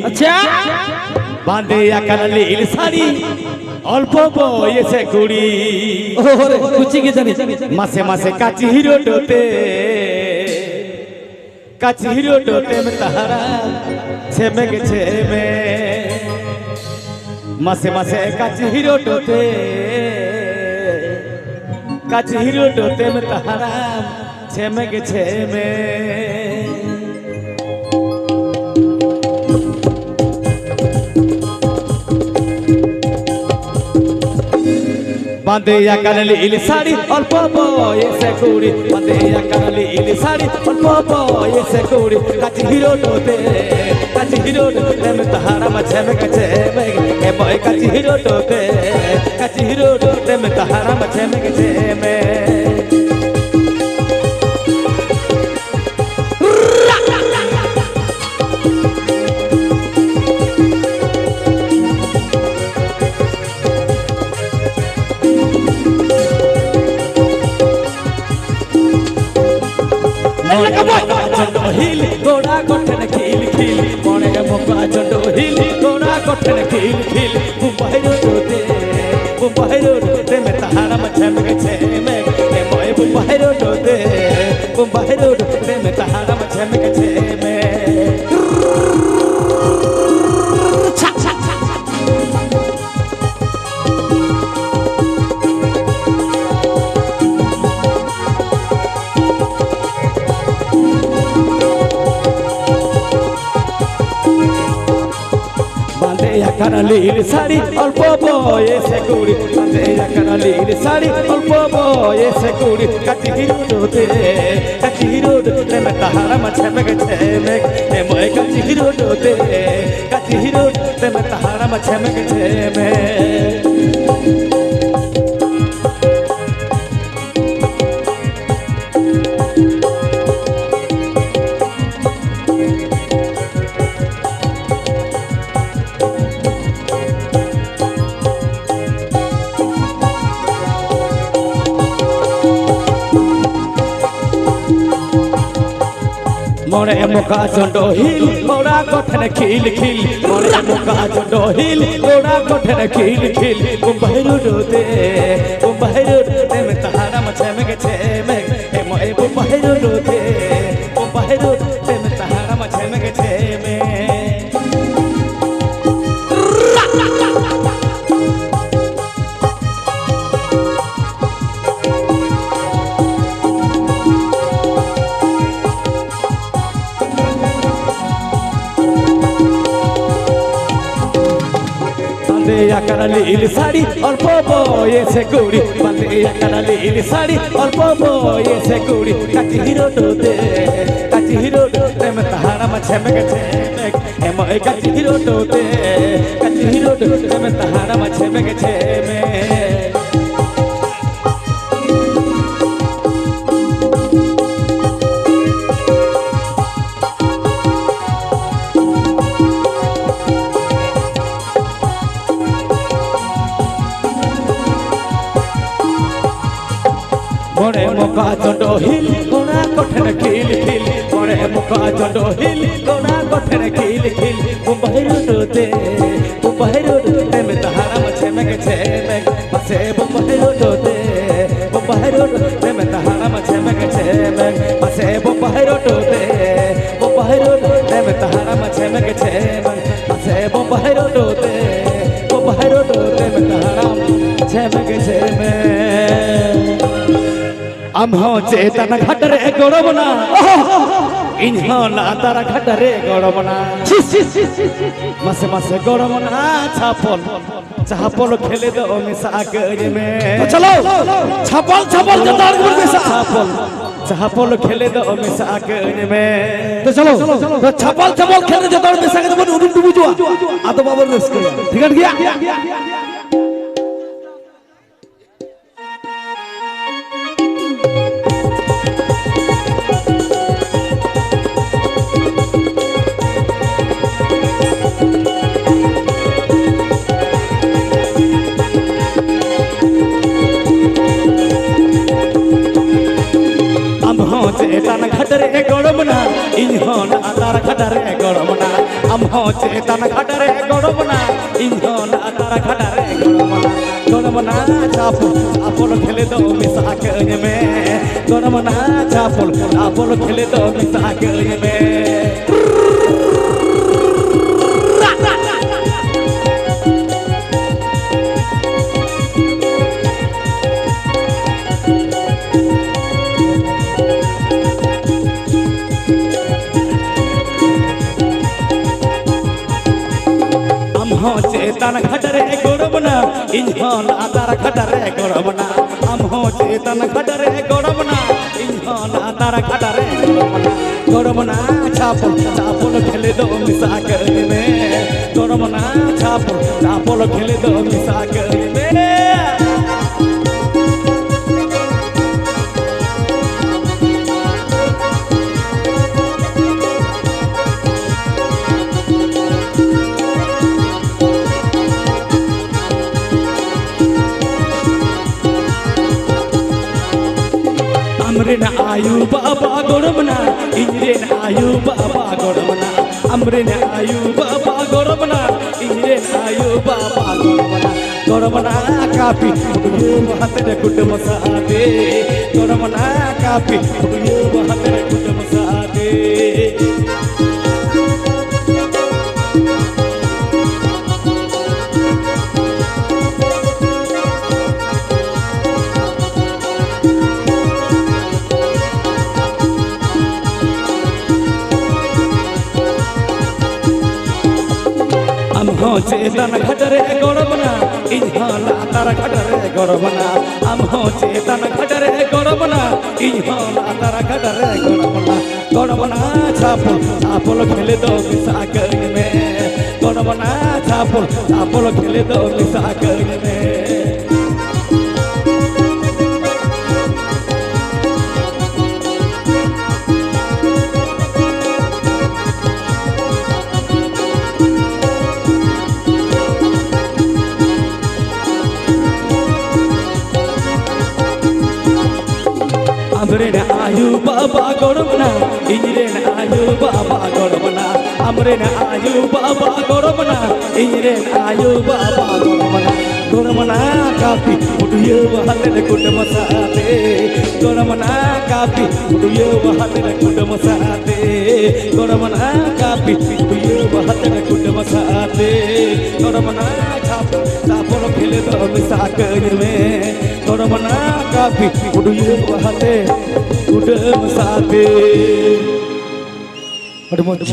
আচ্ছা বাঁধে আকার লীল শাড়ি অল্প বয়সে কুড়ি ওরে কুচি কি জানি মাসে মাসে কাচি হিরো ডোতে মে তাহারা ছেমে গেছে মে মাসে মাসে কাচি হিরো ডোতে মে তাহারা ছেমে গেছে মে বাঁধে আকার লীল শাড়ি অল্প বয়সে কুড়ি বাঁধে আকার লীল শাড়ি অল্প বয়সে কুড়ি কাচি হিরো ডোতে মে তাহারা ছেমে গেছে মে এ বয় কাচি হিরো ডোতে মে তাহারা ছেমে গেছে মে হিল গোড়া গঠন খিল খিল মনে মোকা চন্ড হিল গোড়া গঠন খিল খিল মুম্বাই রোডে মে তাহারা ছেমে গেছে মে ময় মুম্বাই রোডে মে তাহারা ছেমে গেছে মে আকার লীল শাড়ি অল্প বয়সে কুড়ি বাঁধে আকার লীল শাড়ি অল্প বয়সে কুড়ি কাচি হিরো ডোতে মে তাহারা ছেমে গেছে মে এ ময় কাচি হিরো ডোতে মে তাহারা ছেমে গেছে মে মনে মোকা চন্ড হিল গোড়া গঠন খিল খিল মনে মোকা চন্ড হিল গোড়া গঠন খিল খিল মুম্বাই রোডে মে তাহারা ছেমে গেছে মে এ ময় মুম্বাই রোডে মে তাহারা ছেমে গেছে মে আকার লীল শাড়ি অল্প বয়সে কুড়ি বাঁধে আকার লীল শাড়ি অল্প বয়সে কুড়ি কাচি হিরো ডোতে মে তাহারা ছেমে গেছে মে ময় কাচি হিরো ডোতে মে তাহারা ছেমে গেছে মে মনে মোকা চন্ড হিল গোড়া গঠন খিল খিল মনে মোকা চন্ড হিল গোড়া গঠন খিল খিল মুম্বাই রোডে মে তাহারা ছেমে গেছে মে পাশে মুম্বাই রোডে মে তাহারা ছেমে গেছে মে পাশে মুম্বাই রোডে মে তাহারা ছেমে গেছে মে পাশে মুম্বাই রোডে মে তাহারা ছেমে গেছে মে আমহ চেতন ঘাটরে গড়ব না ইনহ না তারা ঘাটরে গড়ব না মাসে মাসে গড়ব না ছাপল খেলে দাও মিশা করে মে চলো ছাপল জতার গুর মিশা ছাপল খেলে দাও মিশা করে মে তো চলো ছাপল খেলে জতার মিশা করে বন উড়ুম ডুবু জুয়া আতো বাবার মিস করে ঠিক আছে গিয়া চেতন ঘাটরে গড়ব না ইহন আতার ঘাটরে গড়ব না আমহ चेतन घटरे गड़बना इंजन तारा घटरे गड़बना चापुल खेले दो मिसाक में गड़बना चापुल खेले दो मिसाक में चेतन घटरे गड़बना इंजन तारा घटरे गड़बना चेतन घटरे गड़बना इंजन तारा घटरे गड़बना चापुल खेले दो मिसाक में गड़बना चापुल खेले दो मिसाक में अमरेन आयु बाबा गड़बना इंजरेन आयु बाबा गड़बना अमरेन आयु बाबा गड़बना इंजरेन आयु बाबा गड़बना काफी हाथे कुट मसादे गड़बना काफी हाथे कुट मसादे चेतन घटरे गड़बना इंजन तारा घटरे गड़बना चेतन घटरे गड़बना इंजन तारा घटरे गड़बना चापुल खेले दो मिसाक में गड़बना चापुल खेले दो मिसाक में अमरेन आयु बाबा गड़बना इंजरेन आयु बाबा गड़बना अमरेन आयु बाबा गड़बना इंजरेन आयु बाबा गड़बना काफी उठिए हाथे कुट मसादे गड़बना काफी उठिए हाथे कुट मसादे गड़बना काफी उठिए हाथे कुट मसादे गड़बना चापुल खेले दो मिसाक में गड़बना काफी उठिए हाथे कुट मसादे